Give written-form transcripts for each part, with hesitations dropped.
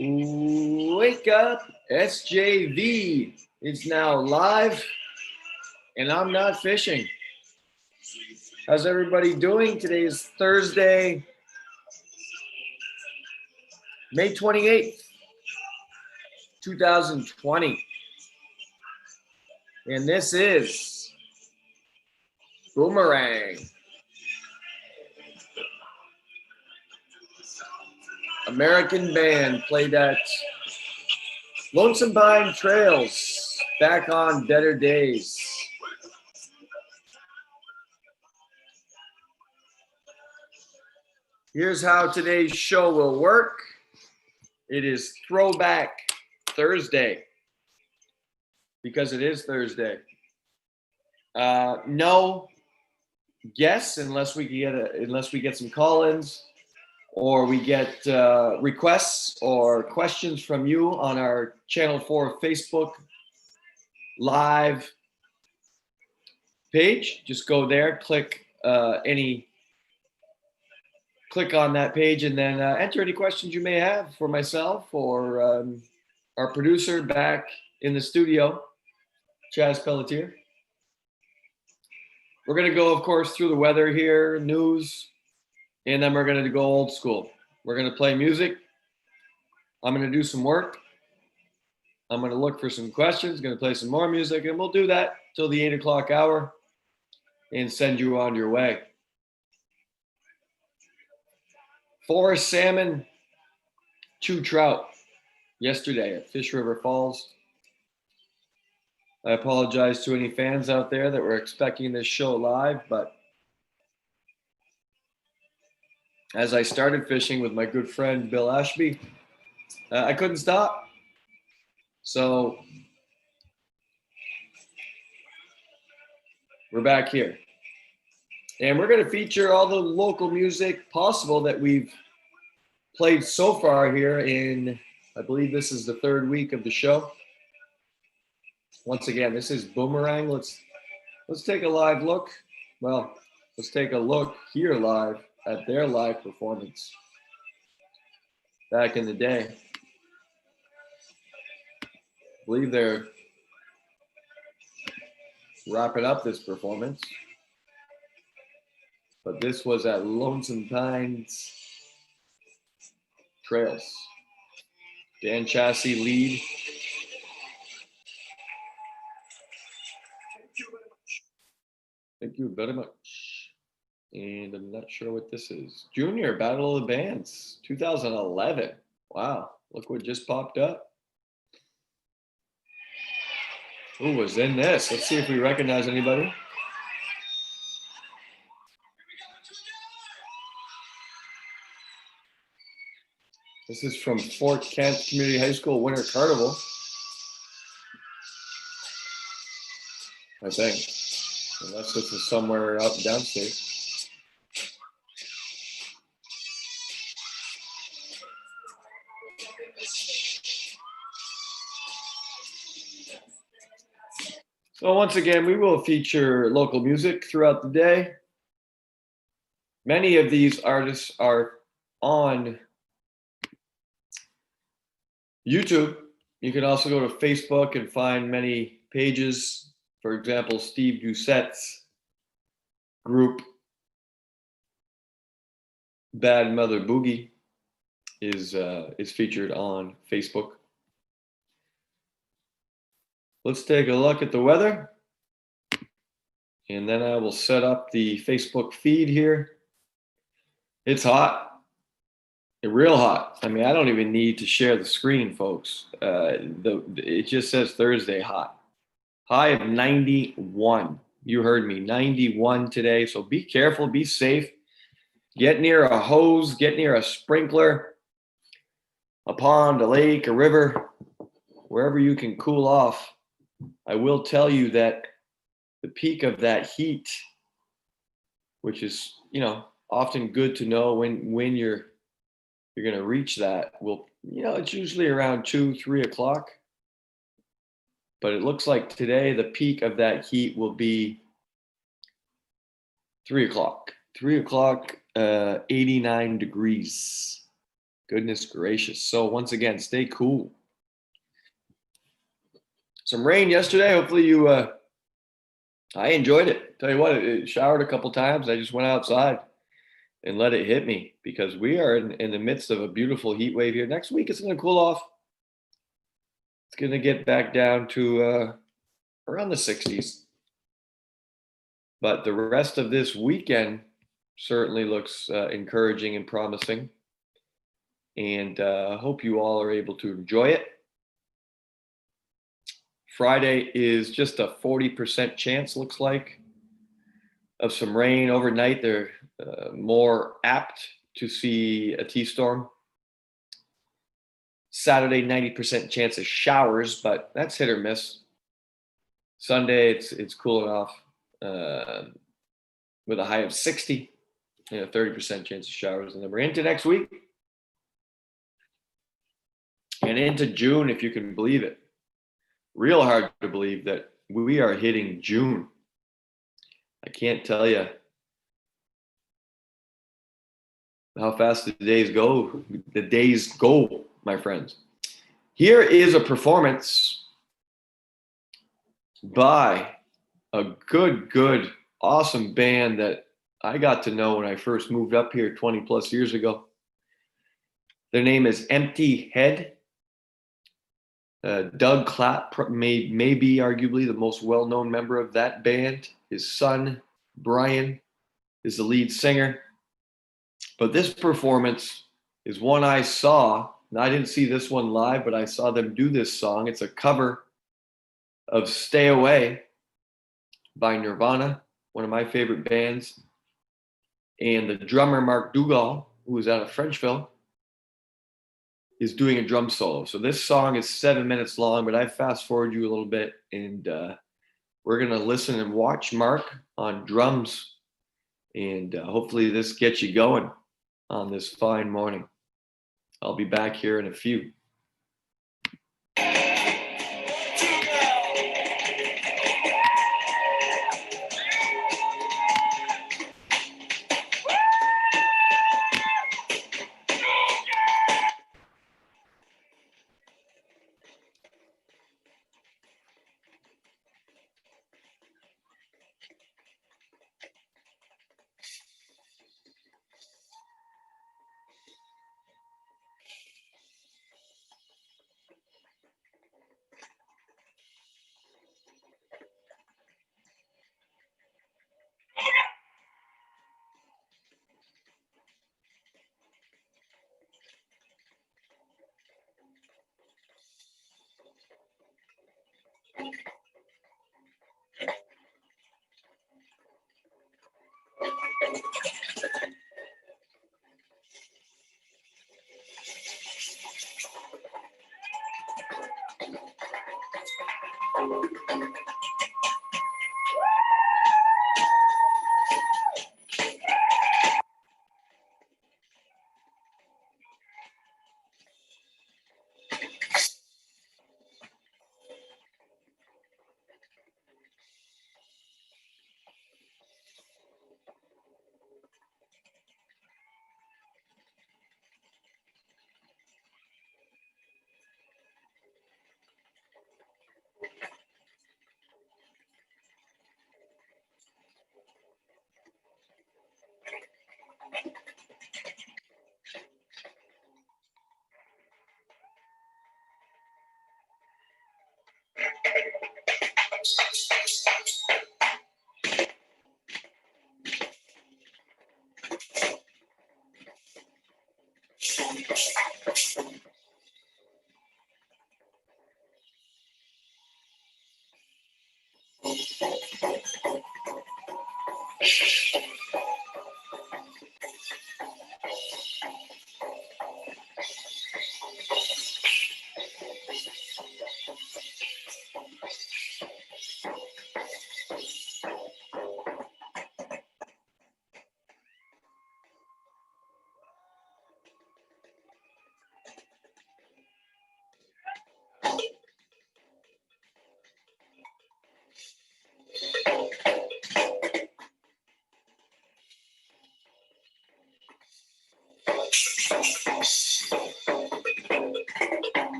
Wake up, SJV. It's now live, and I'm not fishing. How's everybody doing? Today is Thursday, May 28th, 2020. And this is Boomerang. American band played at Lonesome Pine Trails back on better days. Here's how today's show will work. It is Throwback Thursday because it is Thursday. No guests unless we get some call-ins or we get requests or questions from you on our Channel 4 Facebook Live page. Just go there, click on that page, and then enter any questions you may have for myself or our producer back in the studio, Chaz Pelletier. We're going to go, of course, through the weather here, news, and then we're going to go old school. We're going to play music. I'm going to do some work. I'm going to look for some questions, going to play some more music, and we'll do that till the 8 o'clock hour and send you on your way. 4 salmon, 2 trout yesterday at Fish River Falls. I apologize to any fans out there that were expecting this show live, but as I started fishing with my good friend Bill Ashby, I couldn't stop. So we're back here. And we're going to feature all the local music possible that we've played so far here in, I believe this is the 3rd week of the show. Once again, this is Boomerang. Let's take a live look. Well, let's take a look here live at their live performance back in the day. I believe they're wrapping up this performance. But this was at Lonesome Pines Trails. Dan Chassis lead. Thank you very much. And I'm not sure what this is. Junior Battle of the Bands, 2011. Wow, look what just popped up. Who was in this? Let's see if we recognize anybody. This is from Fort Kent Community High School Winter Carnival, I think. Unless this is somewhere out downstate. So once again, we will feature local music throughout the day. Many of these artists are on YouTube. You can also go to Facebook and find many pages. For example, Steve Doucette's group, Bad Mother Boogie, is featured on Facebook. Let's take a look at the weather, and then I will set up the Facebook feed here. It's hot, real hot. I mean, I don't even need to share the screen, folks. It just says Thursday hot. High of 91. You heard me, 91 today. So be careful, be safe. Get near a hose, get near a sprinkler, a pond, a lake, a river, wherever you can cool off. I will tell you that the peak of that heat, which is, often good to know when you're going to reach that, it's usually around 2-3 o'clock. But it looks like today the peak of that heat will be 3 o'clock. 3 o'clock, 89 degrees. Goodness gracious. So once again, stay cool. Some rain yesterday. Hopefully you, I enjoyed it. Tell you what, it showered a couple times. I just went outside and let it hit me because we are in the midst of a beautiful heat wave here. Next week, it's going to cool off. It's going to get back down to around the 60s. But the rest of this weekend certainly looks encouraging and promising. And I hope you all are able to enjoy it. Friday is just a 40% chance, looks like, of some rain overnight. They're more apt to see a T-storm. Saturday, 90% chance of showers, but that's hit or miss. Sunday, it's cooling off with a high of 60, 30% chance of showers. And then we're into next week and into June, if you can believe it. Real hard to believe that we are hitting June. I can't tell you how fast the days go. The days go, my friends. Here is a performance by a good, awesome band that I got to know when I first moved up here 20 plus years ago. Their name is Empty Head. Doug Clapp may be arguably the most well-known member of that band. His son, Brian, is the lead singer. But this performance is one I saw, and I didn't see this one live, but I saw them do this song. It's a cover of Stay Away by Nirvana, one of my favorite bands. And the drummer, Mark Dougal, who is out of Frenchville, is doing a drum solo. So this song is 7 minutes long, but I fast forward you a little bit, and we're going to listen and watch Mark on drums. And hopefully this gets you going on this fine morning. I'll be back here in a few.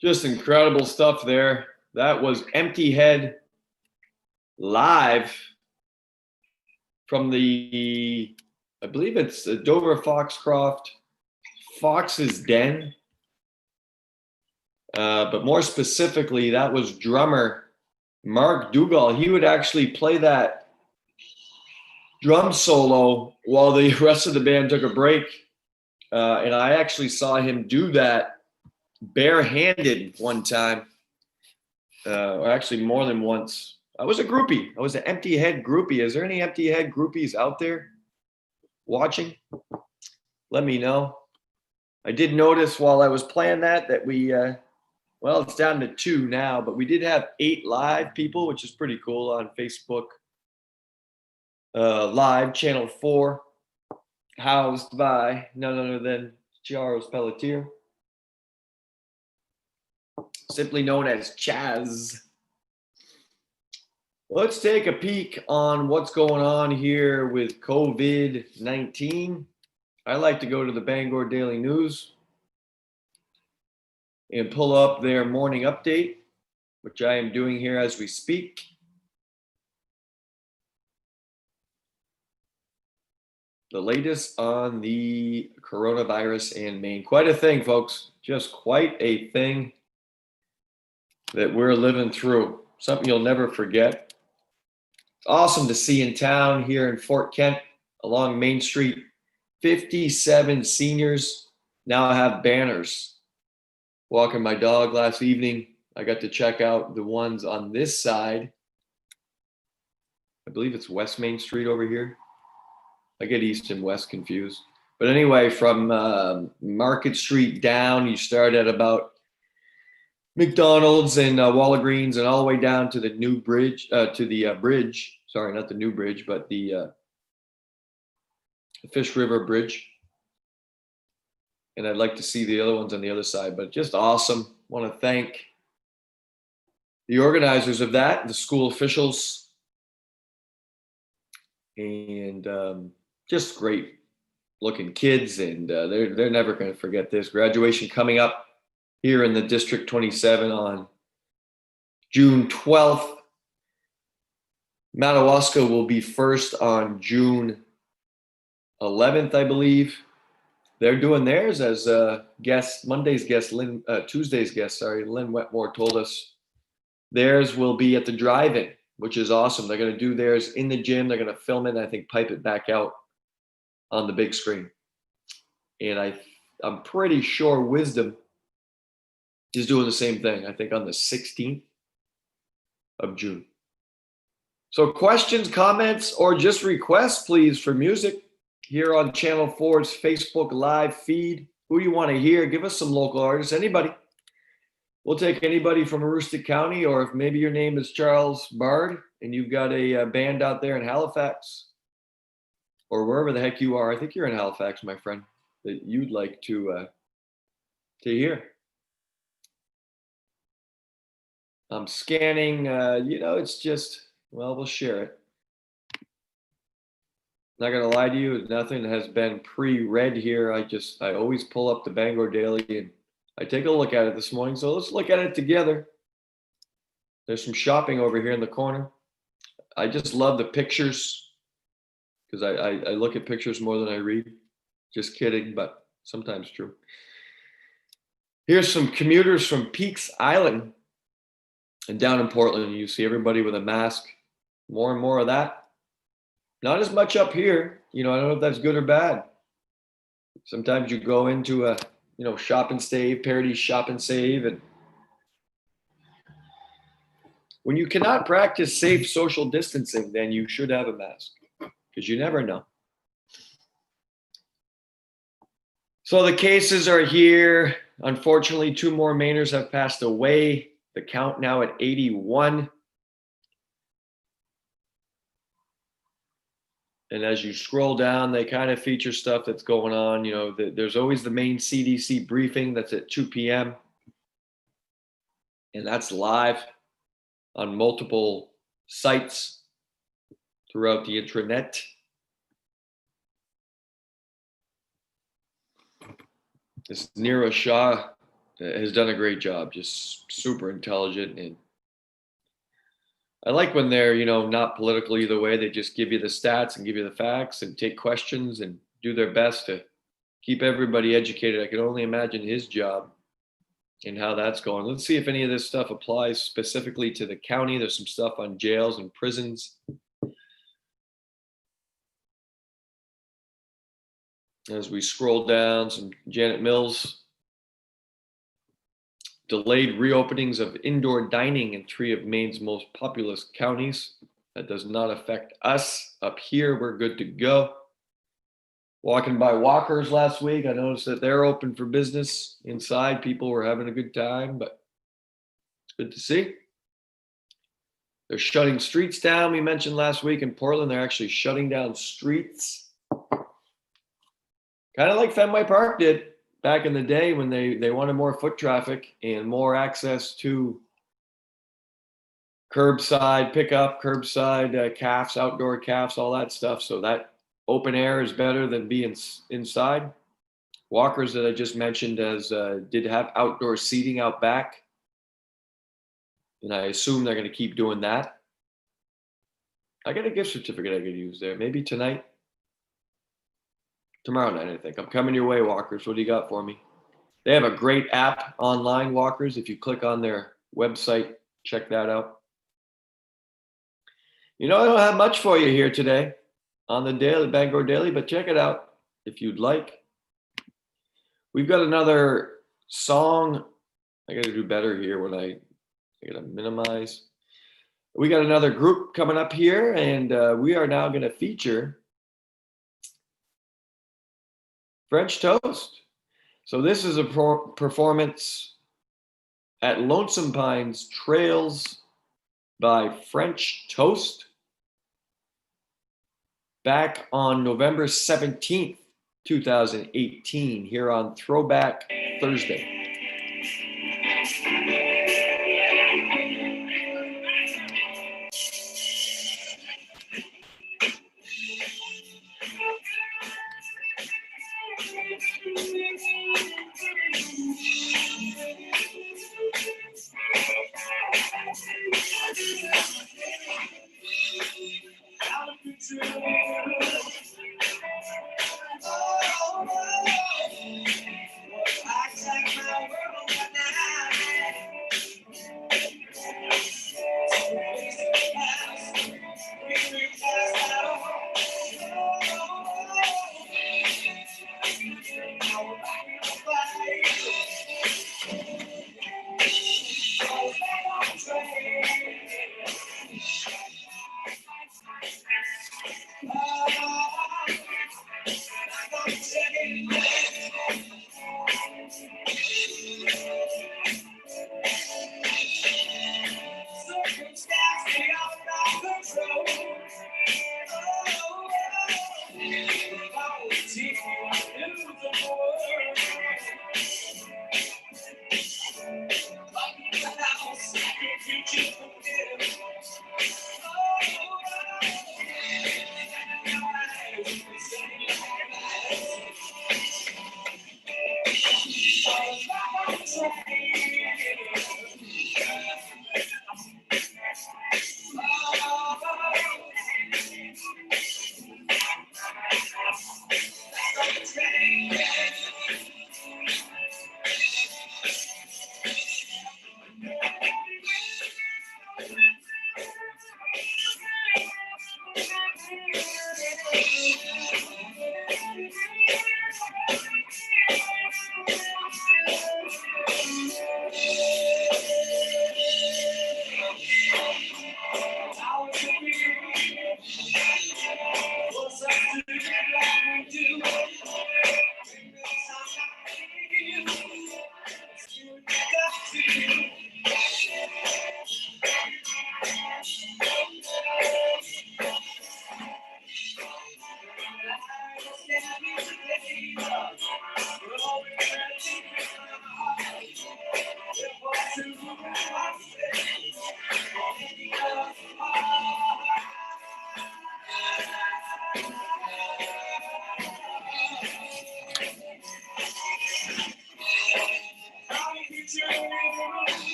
Just incredible stuff there. That was Empty Head live from the, I believe it's the Dover Foxcroft Fox's Den. But more specifically, that was drummer Mark Dougal. He would actually play that drum solo while the rest of the band took a break. And I actually saw him do that barehanded one time, or actually more than once. I was a groupie. I was an Empty Head groupie. Is there any Empty Head groupies out there watching? Let me know. I did notice while I was playing that we, well, it's down to 2 now, but we did have 8 live people, which is pretty cool on Facebook Live, Channel 4, housed by none other than Charles Pelletier, simply known as Chaz. Let's take a peek on what's going on here with COVID-19. I like to go to the Bangor Daily News and pull up their morning update, which I am doing here as we speak. The latest on the coronavirus in Maine. Quite a thing, folks. Just quite a thing that we're living through. Something you'll never forget. It's awesome to see in town here in Fort Kent along Main Street. 57 seniors now have banners. Walking my dog last evening, I got to check out the ones on this side. I believe it's West Main Street over here. I get East and West confused. But anyway, from Market Street down, you start at about McDonald's and Walgreens, and all the way down to the new bridge, bridge. Sorry, not the new bridge, but the Fish River Bridge. And I'd like to see the other ones on the other side, but just awesome. Want to thank the organizers of that, the school officials, and just great looking kids. And they're never going to forget this. Graduation coming up here in the District 27 on June 12th. Madawaska will be first on June 11th, I believe. They're doing theirs as guest, Monday's guest, Tuesday's guest, Lynn Wetmore told us theirs will be at the drive-in, which is awesome. They're going to do theirs in the gym. They're going to film it and I think pipe it back out on the big screen. And I'm pretty sure Wisdom is doing the same thing, I think on the 16th of June. So questions, comments, or just requests, please, for music here on Channel 4's Facebook Live feed. Who you want to hear? Give us some local artists, anybody. We'll take anybody from Aroostook County, or if maybe your name is Charles Bard and you've got a band out there in Halifax or wherever the heck you are. I think you're in Halifax, my friend, that you'd like to hear. I'm scanning, it's just, well, we'll share it. Not gonna lie to you, nothing has been pre-read here. I always pull up the Bangor Daily and I take a look at it this morning. So let's look at it together. There's some shopping over here in the corner. I just love the pictures because I look at pictures more than I read. Just kidding, but sometimes true. Here's some commuters from Peaks Island. And down in Portland, you see everybody with a mask. More and more of that. Not as much up here. I don't know if that's good or bad. Sometimes you go into a, shop and save, Parody Shop and Save. And when you cannot practice safe social distancing, then you should have a mask because you never know. So the cases are here. Unfortunately, 2 more Mainers have passed away. The count now at 81. And as you scroll down, they kind of feature stuff that's going on. There's always the main CDC briefing that's at 2 p.m. And that's live on multiple sites throughout the intranet. This Neera Shah has done a great job, just super intelligent. And I like when they're, not political either way. They just give you the stats and give you the facts and take questions and do their best to keep everybody educated. I can only imagine his job and how that's going. Let's see if any of this stuff applies specifically to the county. There's some stuff on jails and prisons. As we scroll down, some Janet Mills. Delayed reopenings of indoor dining in 3 of Maine's most populous counties. That does not affect us. Up here, we're good to go. Walking by Walkers last week, I noticed that they're open for business inside. People were having a good time, but it's good to see. They're shutting streets down. We mentioned last week in Portland, they're actually shutting down streets. Kind of like Fenway Park did back in the day when they wanted more foot traffic and more access to curbside pickup, curbside calves, outdoor calves, all that stuff. So that open air is better than being inside. Walkers that I just mentioned did have outdoor seating out back. And I assume they're going to keep doing that. I got a gift certificate I could use there. Maybe tonight. Tomorrow night, I think. I'm coming your way, Walkers. What do you got for me? They have a great app online, Walkers. If you click on their website, check that out. I don't have much for you here today on the Daily, Bangor Daily, but check it out if you'd like. We've got another song. I got to do better here when I got to minimize. We got another group coming up here, and we are now going to feature French Toast. So this is a performance at Lonesome Pines Trails by French Toast back on November 17th, 2018, here on Throwback Thursday.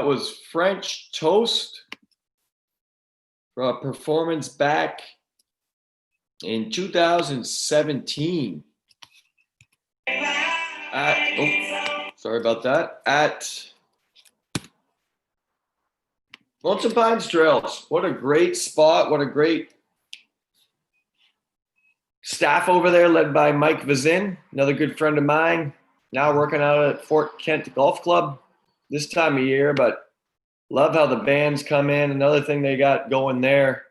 was French Toast for a performance back in 2017. Sorry about that. At Lonesome Pines Trails. What a great spot. What a great staff over there led by Mike Vizin, another good friend of mine, now working out at Fort Kent Golf Club this time of year, but love how the bands come in. Another thing they got going there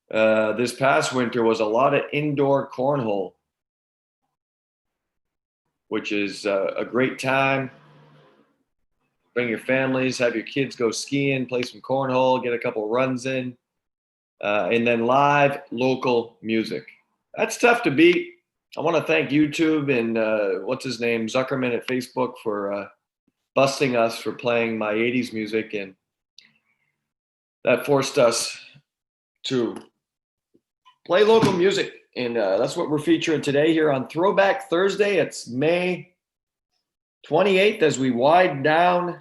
this past winter was a lot of indoor cornhole, which is a great time. Bring your families, have your kids go skiing, play some cornhole, get a couple runs in, and then live local music. That's tough to beat. I want to thank YouTube and what's his name, Zuckerman at Facebook for busting us for playing my 80s music, and that forced us to play local music. And that's what we're featuring today here on Throwback Thursday. It's May 28th as we wind down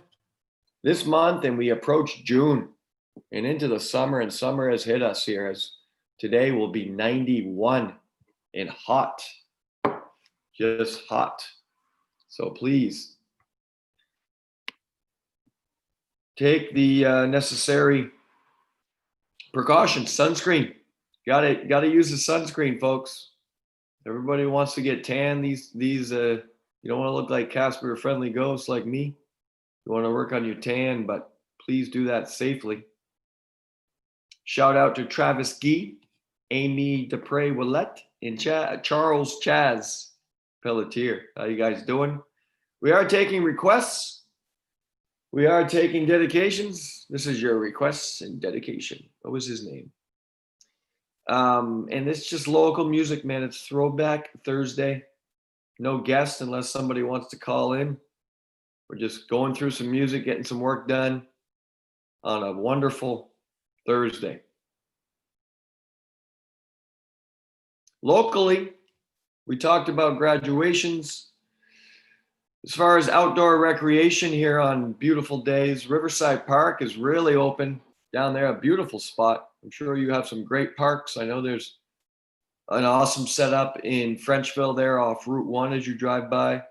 this month and we approach June and into the summer, and summer has hit us here as today will be 91 and hot, just hot. So please take the necessary precautions. Sunscreen, got to use the sunscreen, folks. Everybody wants to get tan. These you don't want to look like Casper Friendly Ghost like me. You want to work on your tan, but please do that safely. Shout out to Travis Gee, Amy Dupre Willette, and Charles Chaz Pelletier. How you guys doing? We are taking requests. We are taking dedications. This is your requests and dedication. What was his name? And it's just local music, man. It's Throwback Thursday. No guests unless somebody wants to call in. We're just going through some music, getting some work done on a wonderful Thursday. Locally, we talked about graduations. As far as outdoor recreation here on beautiful days, Riverside Park is really open down there, a beautiful spot. I'm sure you have some great parks. I know there's an awesome setup in Frenchville there off Route 1 as you drive by.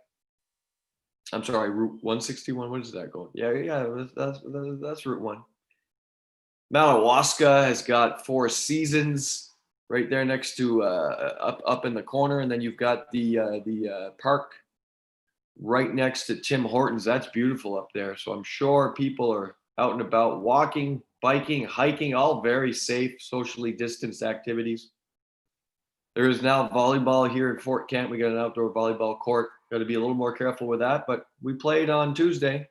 I'm sorry, Route 161. What is that going? Yeah, that's Route 1. Madawaska has got Four Seasons right there next to up in the corner, and then you've got the park right next to Tim Hortons. That's beautiful up there. So I'm sure people are out and about walking, biking, hiking, all very safe, socially distanced activities. There is now volleyball here in Fort Kent. We got an outdoor volleyball court. Got to be a little more careful with that, but we played on Tuesday.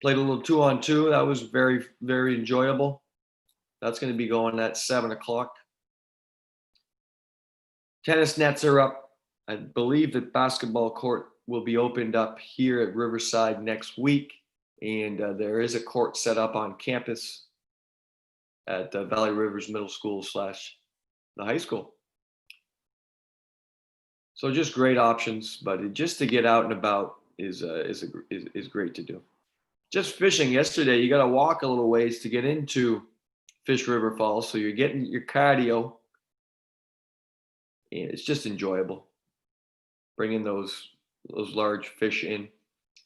Played a little 2-on-2. That was very, very enjoyable. That's going to be going at 7 o'clock. Tennis nets are up. I believe the basketball court will be opened up here at Riverside next week. And there is a court set up on campus at Valley Rivers Middle School / the high school. So just great options, but just to get out and about is great to do. Just fishing yesterday, you got to walk a little ways to get into Fish River Falls, so you're getting your cardio, and it's just enjoyable. Bringing those large fish in.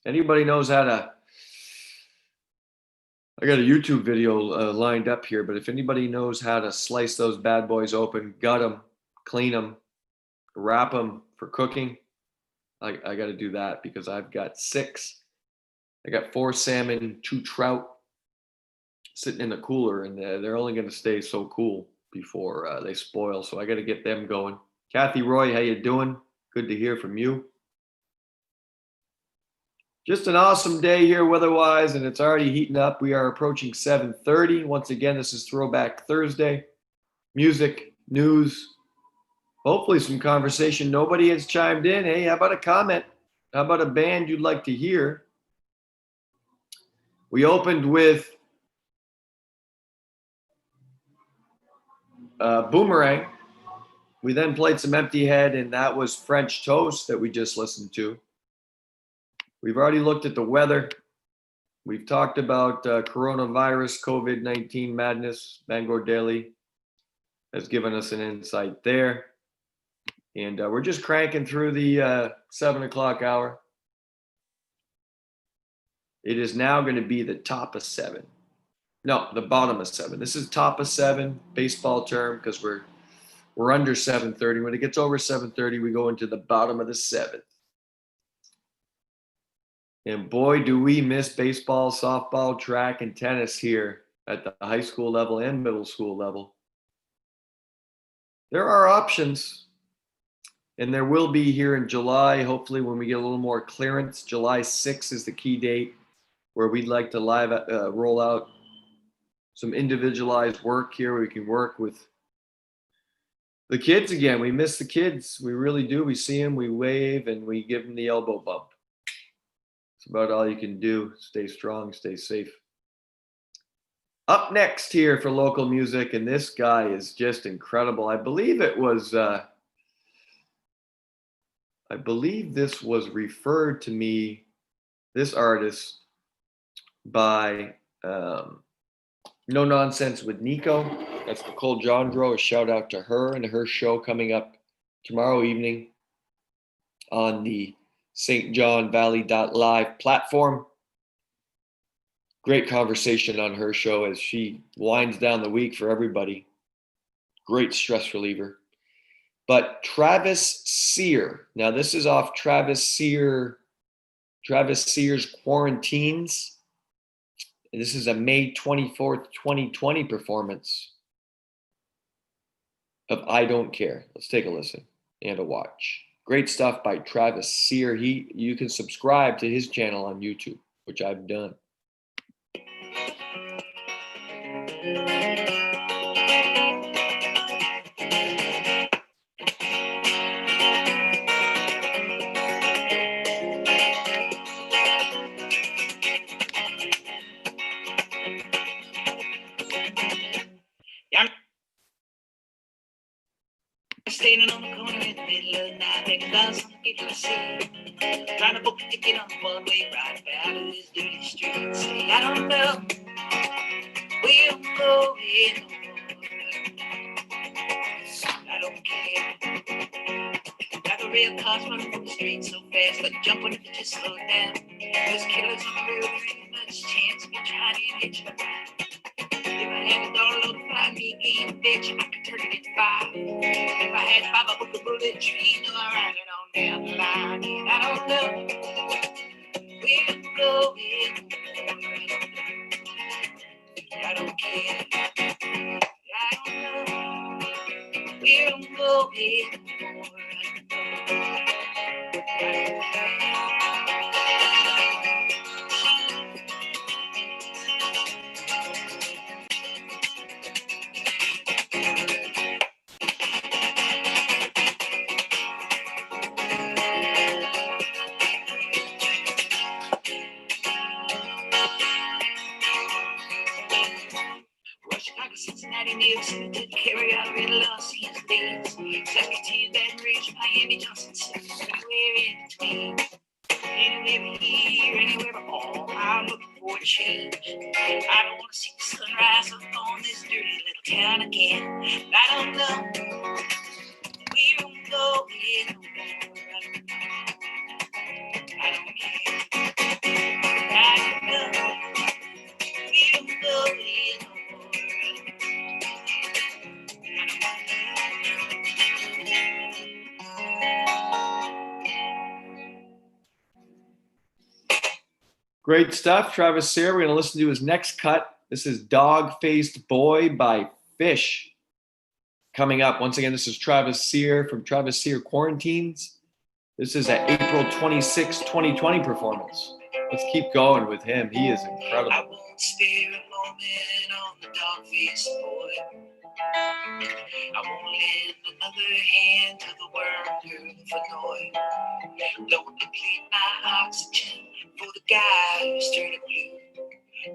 Anybody knows how to? I got a YouTube video lined up here, but if anybody knows how to slice those bad boys open, gut them, clean them, wrap them for cooking, I got to do that because I've got 6. I got 4 salmon, 2 trout sitting in the cooler, and they're only going to stay so cool before they spoil. So I got to get them going. Kathy Roy, how you doing? Good to hear from you. Just an awesome day here weather-wise, and it's already heating up. We are approaching 7:30. Once again, this is Throwback Thursday. Music, news, hopefully some conversation. Nobody has chimed in. Hey, how about a comment? How about a band you'd like to hear? We opened with Boomerang. We then played some Empty Head, and that was French Toast that we just listened to. We've already looked at the weather. We've talked about coronavirus, COVID-19 madness. Bangor Daily has given us an insight there. And we're just cranking through the 7 o'clock hour. It is now going to be the top of 7. No, the bottom of 7. This is top of 7, baseball term, because we're under 7:30. When it gets over 7:30, we go into the bottom of the 7th. And boy, do we miss baseball, softball, track, and tennis here at the high school level and middle school level. There are options, and there will be here in July, hopefully when we get a little more clearance. July 6th is the key date where we'd like to roll out some individualized work here. We can work with the kids again. We miss the kids. We really do. We see them, we wave, and we give them the elbow bump. It's about all you can do. Stay strong, stay safe. Up next here for local music, and this guy is just incredible. I believe it was, I believe this was referred to me, this artist, by No Nonsense with Nico. That's Nicole Jondro. A shout out to her and her show coming up tomorrow evening on the St. John Valley.live platform. Great conversation on her show as she winds down the week for everybody. Great stress reliever. But Travis Sear. Now this is off Travis Sear's Quarantines. This is a May 24th, 2020 performance of I Don't Care. Let's take a listen and a watch. Great stuff by Travis Sear. You can subscribe to his channel on YouTube, which I've done. Standing on the corner in the middle of the night, making calls on the people I see. Trying to book a ticket on the one-way ride out of this dirty street. Say, I don't know where I'm going. I don't care. Got the real cars running from the street so fast, like jumping if you just slow down. There's killers on the road, there ain't much chance of me trying to hit you. If I had a dollar to fly me game, bitch, I could turn it into 5. If I had 5, I put the bullet train, no, I ride it on down the line. And I don't know where I'm going. I don't care. I don't know where I'm going. I don't care. Cincinnati, New York City, to carry out red Los Angeles, Saskatoon, Baton Rouge, Miami, Johnson City, anywhere in between, anywhere here, anywhere but home. I'm looking for a change. I don't want to see the sunrise up on this dirty little town again. I don't know where I'm going. I don't care. I don't know where I'm going. Great stuff, Travis Sear. We're going to listen to his next cut. This is Dog-Faced Boy by Fish. Coming up, once again, this is Travis Sear from Travis Sear Quarantines. This is an April 26, 2020 performance. Let's keep going with him. He is incredible. I won't spare a moment on the dog-faced boy. I won't lend another hand to the worm for noise. Don't deplete my oxygen for the guy who's turning blue.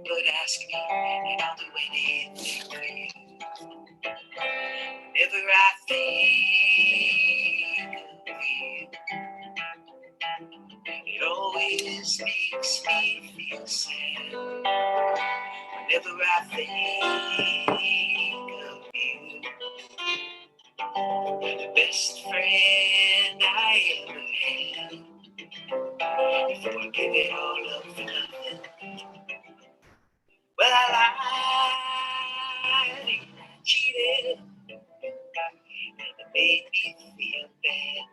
But ask me, and I'll do anything for you. Whenever I think of you, it always makes me feel sad. Whenever I think of you, the best friend I ever had. Before I give it all up for nothing. Well, I lied, I cheated, and it made me feel bad.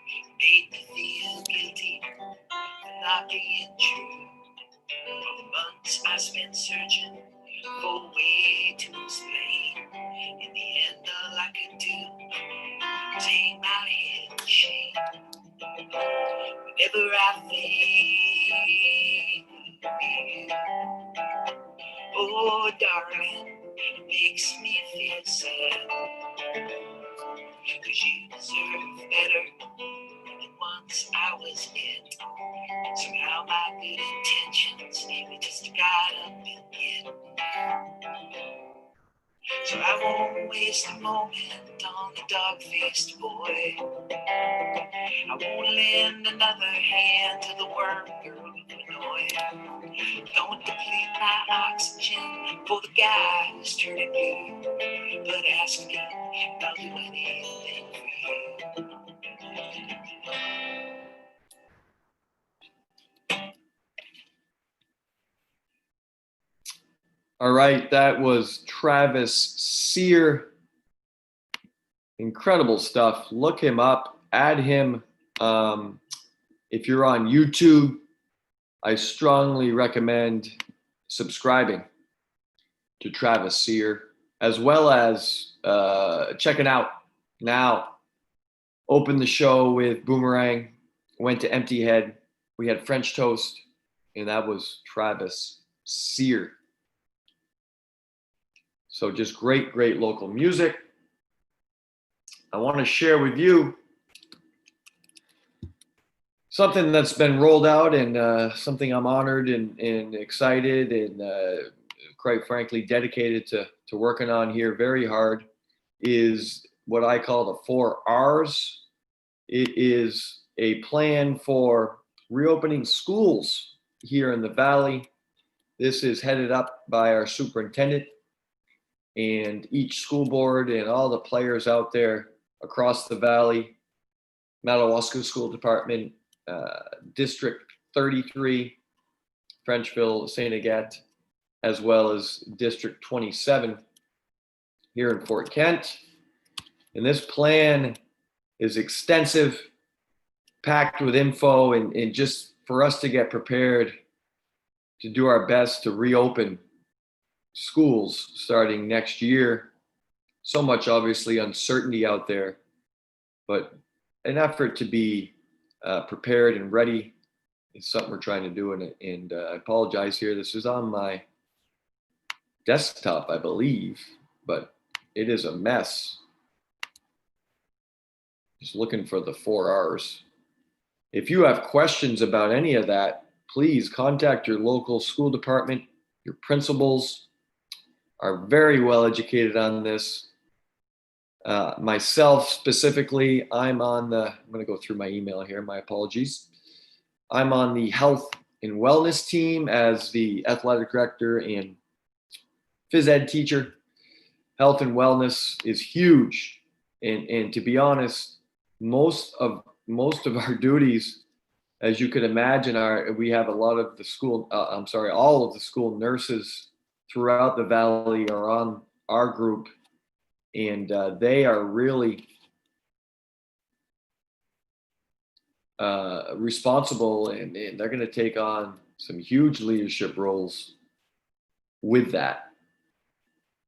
It made me feel guilty for not being true. For the months I spent searching for a way to explain. In the end, all I could do was hang my head in shame. Whenever I think of you, oh darling, it makes me feel sad. 'Cause you deserve better than once I was it. Somehow my good intentions maybe just got up and get. So I won't waste a moment on the dog-faced boy. I won't lend another hand to the worm girl of Illinois. Don't deplete my oxygen for the guy who's turning blue. But ask me, and I'll do anything for you. All right, that was Travis Sear. Incredible stuff. Look him up, add him. If you're on YouTube, I strongly recommend subscribing to Travis Sear, as well as checking out now. Opened the show with Boomerang, went to Empty Head. We had French Toast, and that was Travis Sear. So just great, great local music. I want to share with you something that's been rolled out, and something I'm honored and excited and quite frankly dedicated to working on here very hard is what I call the 4 R's. It is a plan for reopening schools here in the Valley. This is headed up by our superintendent, and each school board and all the players out there across the Valley, Madawaska School Department, District 33, Frenchville, St. Agathe, as well as District 27 here in Fort Kent. And this plan is extensive, packed with info, and just for us to get prepared to do our best to reopen schools starting next year. So much obviously uncertainty out there, but an effort to be prepared and ready is something we're trying to do. And I apologize here. This is on my desktop, I believe, but it is a mess. Just looking for the 4 R's. If you have questions about any of that, please contact your local school department. Your principals are very well educated on this. Myself specifically, I'm going to go through my email here, my apologies. I'm on the health and wellness team as the athletic director and phys ed teacher. Health and wellness is huge. And to be honest, most of our duties, as you could imagine, we have a lot of the school, all of the school nurses throughout the Valley are on our group, and they are really responsible, and they're going to take on some huge leadership roles with that.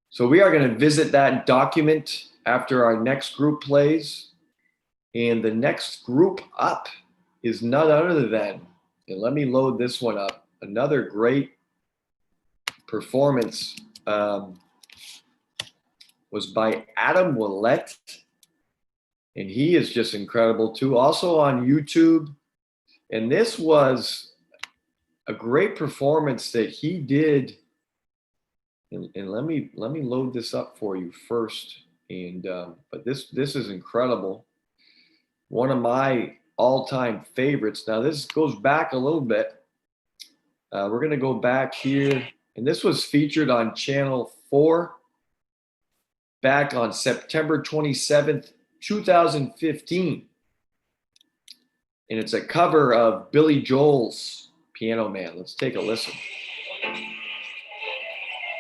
So we are going to visit that document after our next group plays, and the next group up is none other than, and let me load this one up, another great performance was by Adam Willett, and he is just incredible too, also on YouTube. And this was a great performance that he did, and let me load this up for you first. And but this is incredible, one of my all-time favorites. Now this goes back a little bit. We're going to go back here. And this was featured on Channel 4 back on September 27th, 2015. And it's a cover of Billy Joel's Piano Man. Let's take a listen.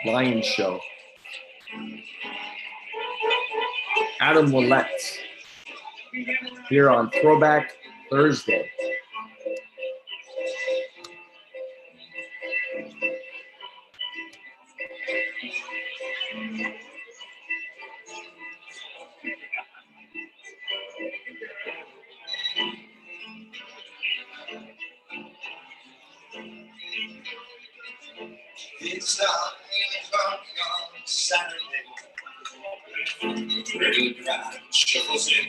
Lion Show. Adam Willett here on Throwback Thursday. It's not 8 o'clock on Saturday. Ready to drive, shuffles in.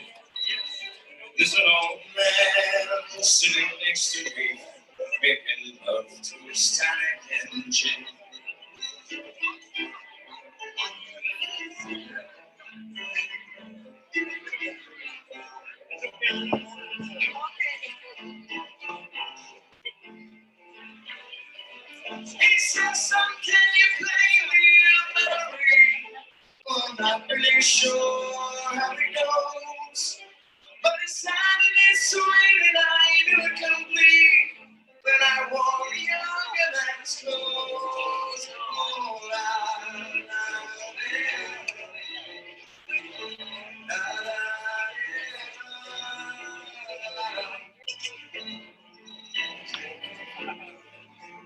There's an old man sitting next to me, making love to his tiny engine. He said, son, can you play me a melody? Well, I'm not really sure how it goes, but it sounded sweet and I knew it complete when I wore younger than his clothes. Oh, la, la, la, la,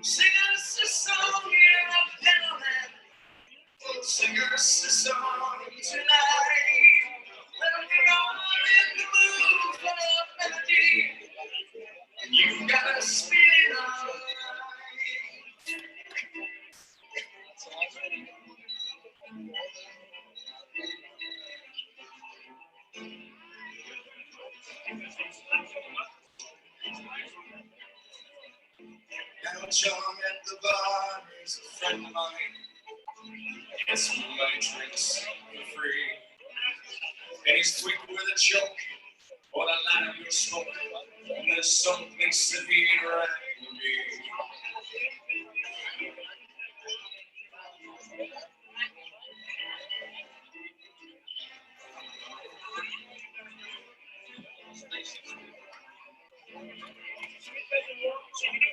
sing us a song, yeah, gentlemen. Oh, sing us a song tonight. When we're all in the mood for a melody, and you gotta spin it all right. Now John at the bar is a friend of mine. Gets some light drinks for free. And he's quick with a joke or a line of your smoke. And there's something severe right in me.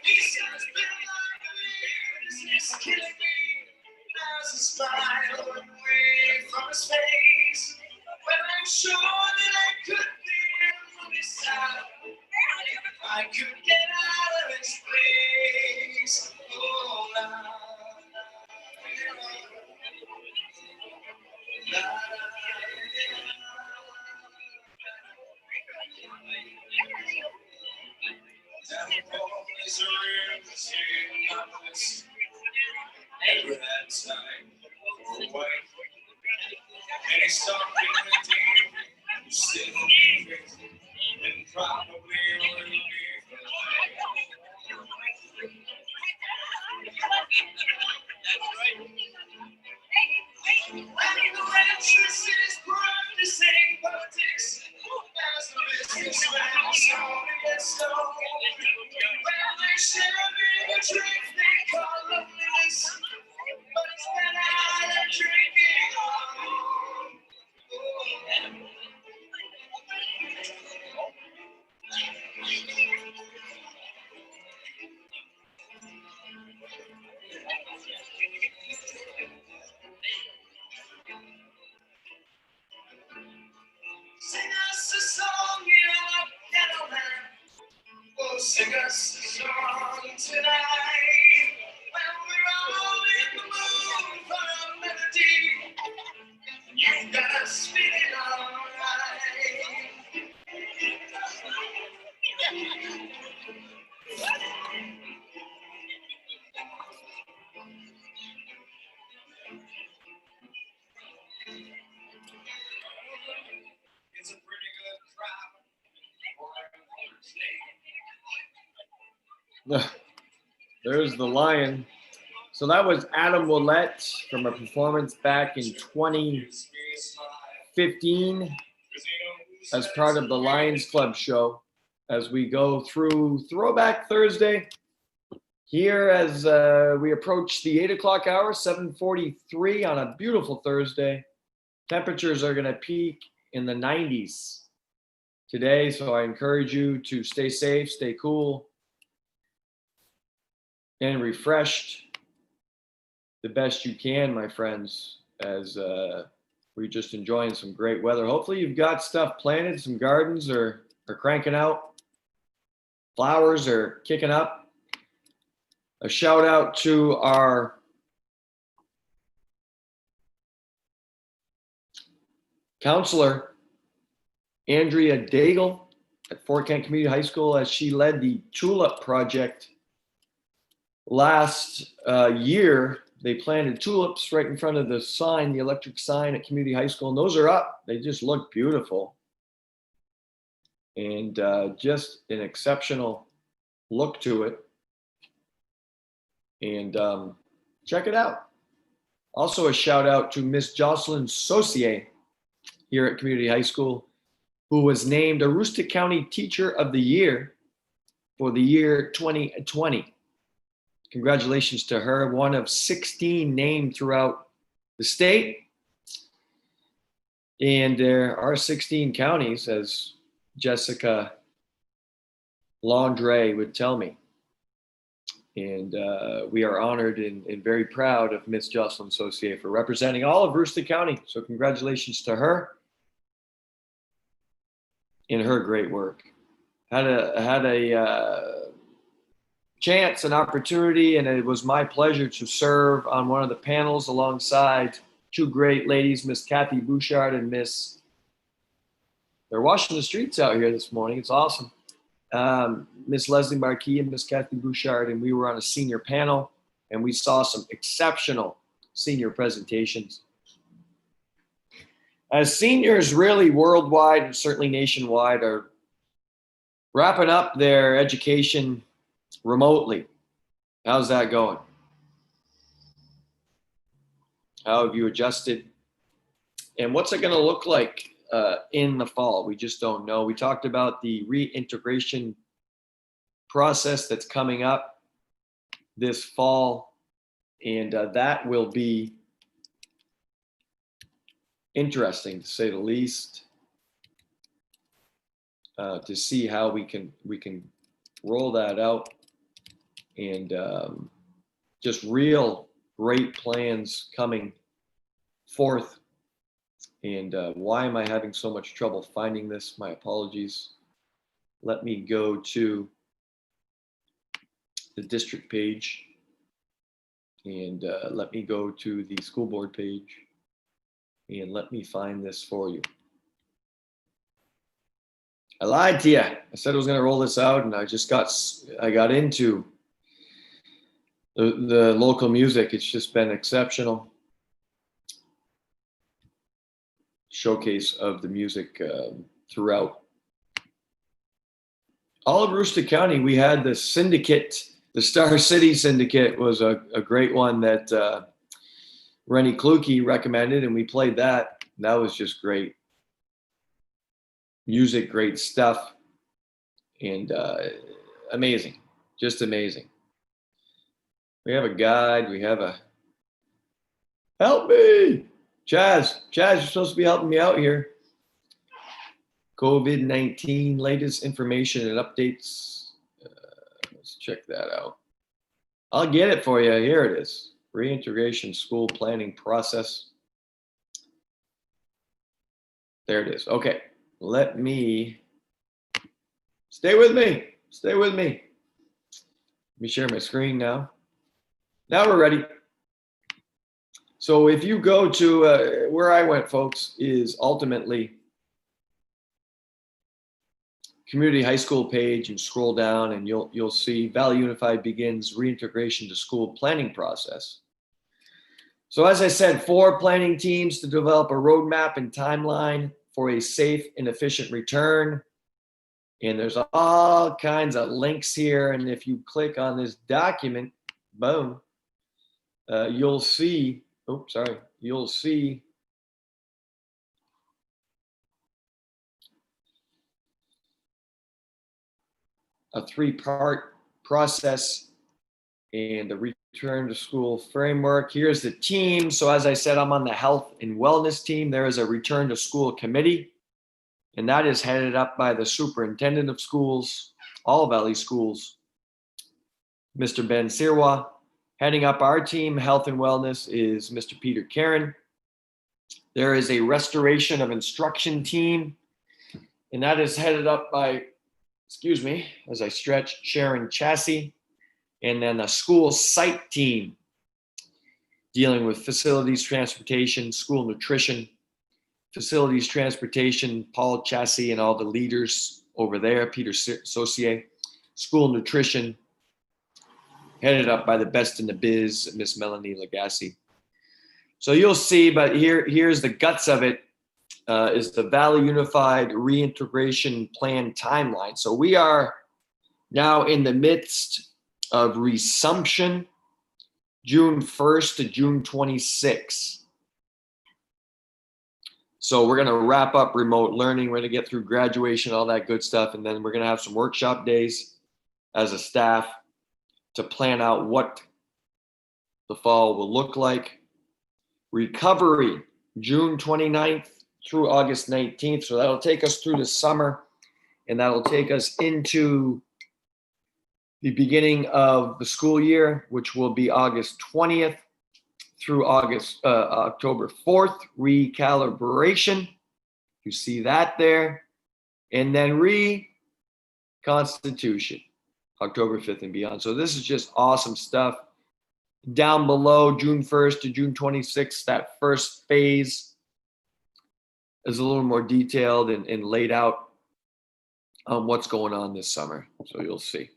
He says, been like a this is killing me. There's a smile away from his face. Well, I'm sure that I could be on his side if I could get out of his place. Oh, la, la, la, la, is a real mistake. Never had time for a wife. And he's talking with you, still moving, and probably will be for life. And the waitress is practicing politics. As the businessman is on to get stoned. Well, they're sharing a drink they call loneliness. But it's better than drinking alone. Sing us a song, gentlemen. Oh, sing us a song tonight. When we're all in the mood for a melody, you gotta spin it all right. It's a pretty good crowd. There's the Lion. So that was Adam Willett from a performance back in 2015 as part of the Lions Club show. As we go through Throwback Thursday, here as we approach the 8 o'clock hour, 7:43 on a beautiful Thursday. Temperatures are going to peak in the 90s today, so I encourage you to stay safe, stay cool, and refreshed the best you can, my friends, as we're just enjoying some great weather. Hopefully you've got stuff planted, some gardens are cranking out, flowers are kicking up. A shout out to our counselor, Andrea Daigle at Fort Kent Community High School, as she led the Tulip Project last year. They planted tulips right in front of the sign, the electric sign at Community High School, and those are up. They just look beautiful. And just an exceptional look to it. And check it out. Also a shout out to Miss Jocelyn Saucier here at Community High School, who was named Aroostook County Teacher of the Year for the year 2020. Congratulations to her, one of 16 named throughout the state. And there are 16 counties, as Jessica Landre would tell me. And we are honored and very proud of Miss Jocelyn Saucier for representing all of Aroostook County. So congratulations to her in her great work. Had a chance, an opportunity, and it was my pleasure to serve on one of the panels alongside two great ladies, Miss Kathy Bouchard and they're washing the streets out here this morning. It's awesome. Miss Leslie Marquis and Miss Kathy Bouchard, and we were on a senior panel, and we saw some exceptional senior presentations. As seniors really worldwide and certainly nationwide are wrapping up their education remotely, how's that going? How have you adjusted? And what's it going to look like in the fall? We just don't know. We talked about the reintegration process that's coming up this fall, and that will be interesting, to say the least, to see how we can roll that out, and just real great plans coming forth. And why am I having so much trouble finding this? My apologies. Let me go to the district page, and let me go to the school board page, and let me find this for you. I lied to you. I said I was going to roll this out, and I got into the local music. It's just been exceptional. Showcase of the music throughout all of Aroostook County. We had the syndicate, the Star City Syndicate was a great one that Rennie Kluge recommended, and we played that. That was just great music, great stuff, and amazing, just amazing. We have a guide. We have a help me. Chaz, you're supposed to be helping me out here. COVID-19 latest information and updates. Let's check that out. I'll get it for you. Here it is. Reintegration school planning process. There it is. Okay. Let me stay with me. Stay with me. Let me share my screen now. Now we're ready. So if you go to where I went, folks, is ultimately Community High School page, and scroll down, and you'll see Valley Unified begins reintegration to school planning process. So as I said, 4 planning teams to develop a roadmap and timeline for a safe and efficient return. And there's all kinds of links here. And if you click on this document, boom, you'll see, you'll see a 3-part process and the return to school framework. Here's the team. So as I said, I'm on the health and wellness team. There is a return to school committee, and that is headed up by the superintendent of schools, all Valley schools, Mr. Ben Sirwa. Heading up our team, health and wellness, is Mr. Peter Karen. There is a restoration of instruction team, and that is headed up by, excuse me, as I stretch, Sharon Chassie. And then a school site team dealing with facilities, transportation, school nutrition, facilities, transportation, Paul Chassie and all the leaders over there, Peter Saucier, school nutrition, headed up by the best in the biz, Miss Melanie Lagasse. So you'll see, but here's the guts of it, is the Valley Unified Reintegration Plan timeline. So we are now in the midst of resumption, June 1st to June 26th. So we're going to wrap up remote learning. We're going to get through graduation, all that good stuff. And then we're going to have some workshop days as a staff to plan out what the fall will look like. Recovery, June 29th through August 19th. So that'll take us through the summer, and that'll take us into the beginning of the school year, which will be August 20th through October 4th, recalibration. You see that there. And then reconstitution, October 5th and beyond. So this is just awesome stuff. Down below, June 1st to June 26th, that first phase is a little more detailed and laid out on what's going on this summer. So you'll see.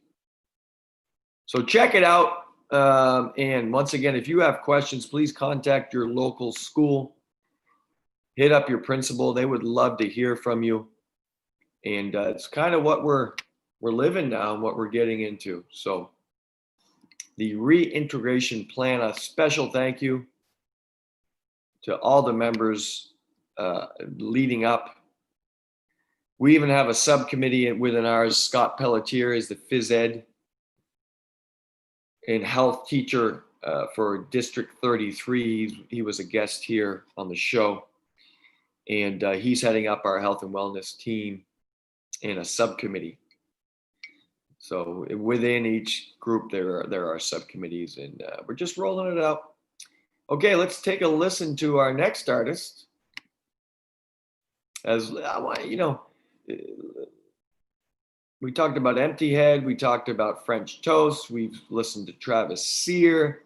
So check it out. And once again, if you have questions, please contact your local school. Hit up your principal. They would love to hear from you. And it's kind of what we're living now and what we're getting into. So the reintegration plan, a special thank you to all the members leading up. We even have a subcommittee within ours. Scott Pelletier is the phys ed and health teacher for District 33. He was a guest here on the show, and he's heading up our health and wellness team in a subcommittee. So within each group, there are subcommittees, and we're just rolling it out. Okay, let's take a listen to our next artist. As we talked about Empty Head. We talked about French Toast. We've listened to Travis Sear.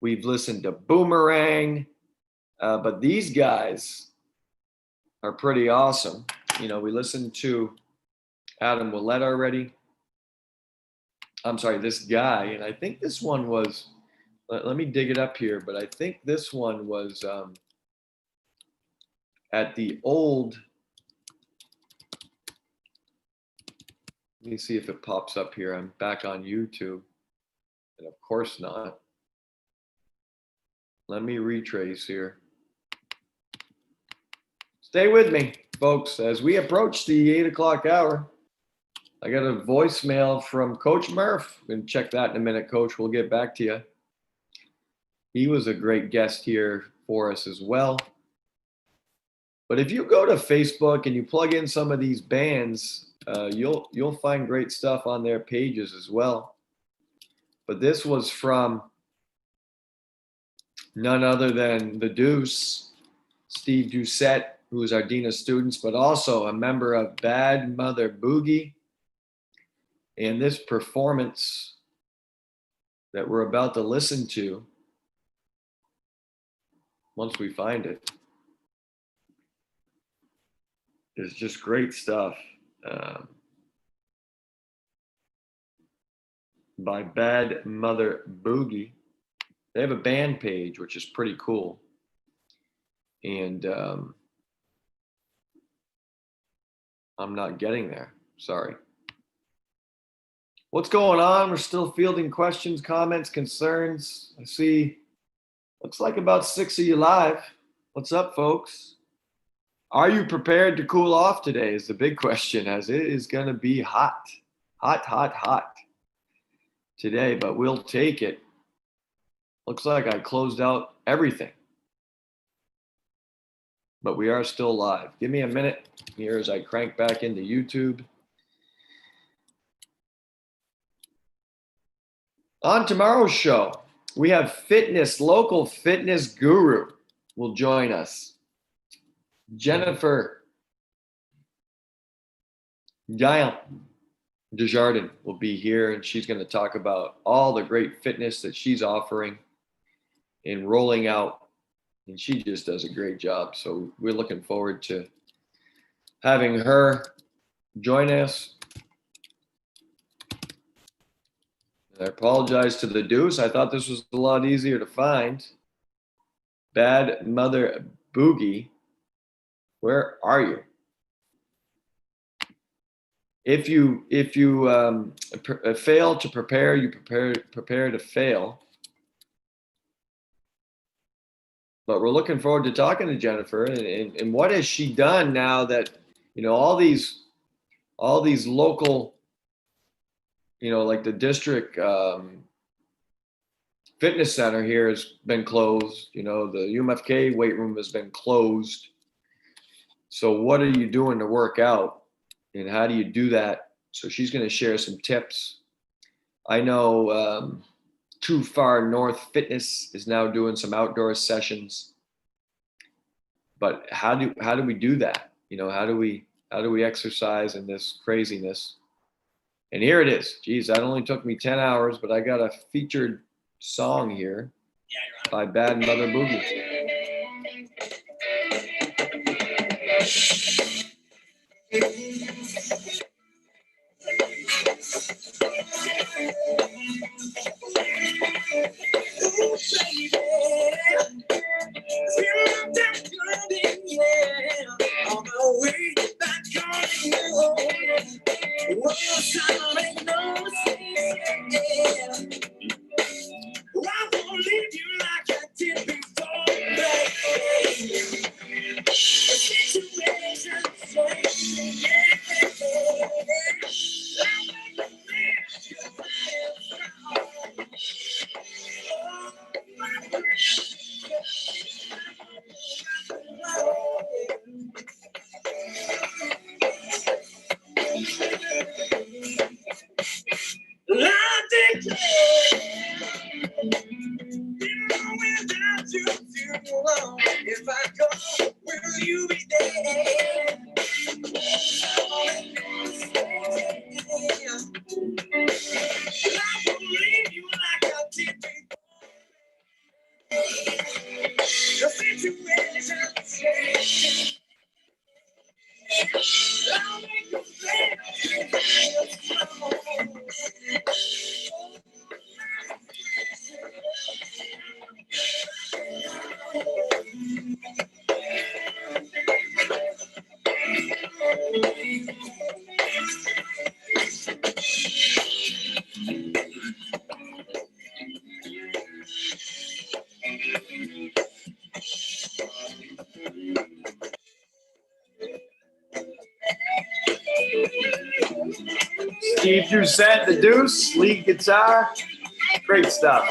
We've listened to Boomerang. But these guys are pretty awesome. We listened to Adam Willett already. I'm sorry, this guy. And I think this one was, let me dig it up here, but I think this one was at the old, let me see if it pops up here. I'm back on YouTube. And of course not. Let me retrace here. Stay with me, folks, as we approach the 8 o'clock hour. I got a voicemail from Coach Murph. We're going to check that in a minute, Coach. We'll get back to you. He was a great guest here for us as well. But if you go to Facebook and you plug in some of these bands, you'll find great stuff on their pages as well. But this was from none other than the Deuce, Steve Doucette, who is our Dean of Students, but also a member of Bad Mother Boogie. And this performance that we're about to listen to, once we find it, is just great stuff. By Bad Mother Boogie. They have a band page, which is pretty cool. And I'm not getting there. Sorry. What's going on? We're still fielding questions, comments, concerns. I see, looks like about 6 of you live. What's up, folks? Are you prepared to cool off today is the big question, as it is going to be hot. Hot, hot, hot. today, but we'll take it. Looks like I closed out everything. But we are still live. Give me a minute here as I crank back into YouTube. On tomorrow's show, we have local fitness guru will join us. Jennifer Gail Desjardins will be here, and she's going to talk about all the great fitness that she's offering and rolling out. And she just does a great job. So we're looking forward to having her join us. I apologize to the Deuce. I thought this was a lot easier to find. Bad Mother Boogie, where are you? If you fail to prepare, you prepare to fail. But we're looking forward to talking to Jennifer, and what has she done now that, you know, all these local, you know, like the district fitness center here has been closed. You know, the UMFK weight room has been closed. So what are you doing to work out, and how do you do that? So she's going to share some tips. I know Too Far North Fitness is now doing some outdoor sessions. But how do we do that? You know, how do we exercise in this craziness? And here it is. Geez, that only took me 10 hours, but I got a featured song here by Bad Mother Boogie. If I go, will you be there? I won't leave you like I did before. The situation changed. I'll make you Steve Doucette, the Deuce, lead guitar, great stuff.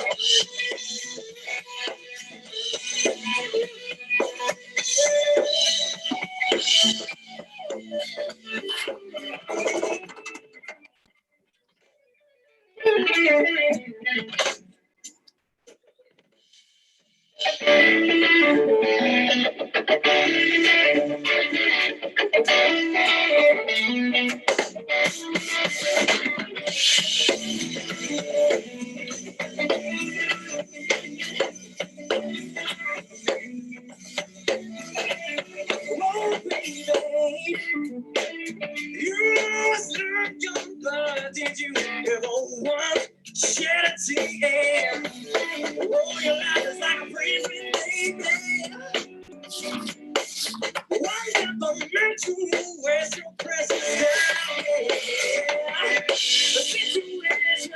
Did you ever once shed a tear? Oh, your life is like a prison, baby. Why never meant to waste your presence now? Yeah. The situation,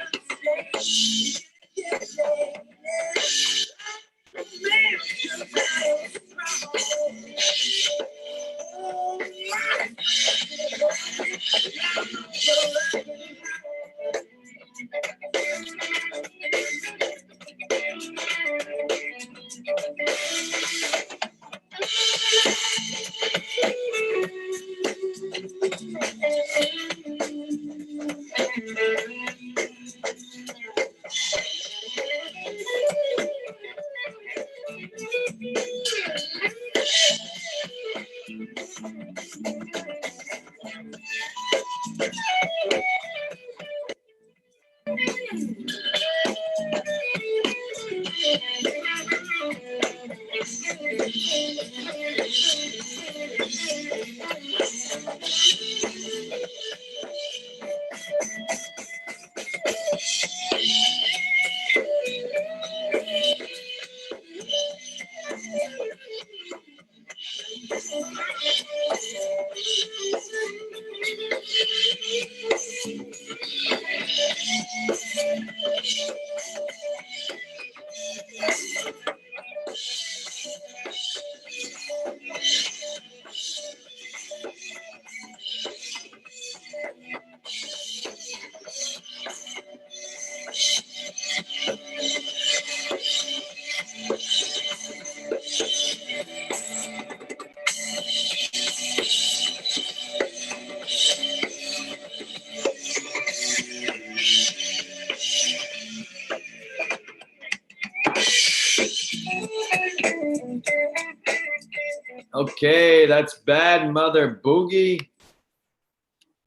Okay, that's Bad Mother Boogie.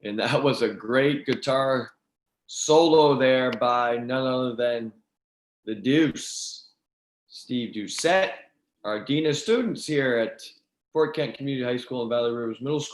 And that was a great guitar solo there by none other than the Deuce, Steve Doucette, our Dean of Students here at Fort Kent Community High School and Valley Rivers Middle School.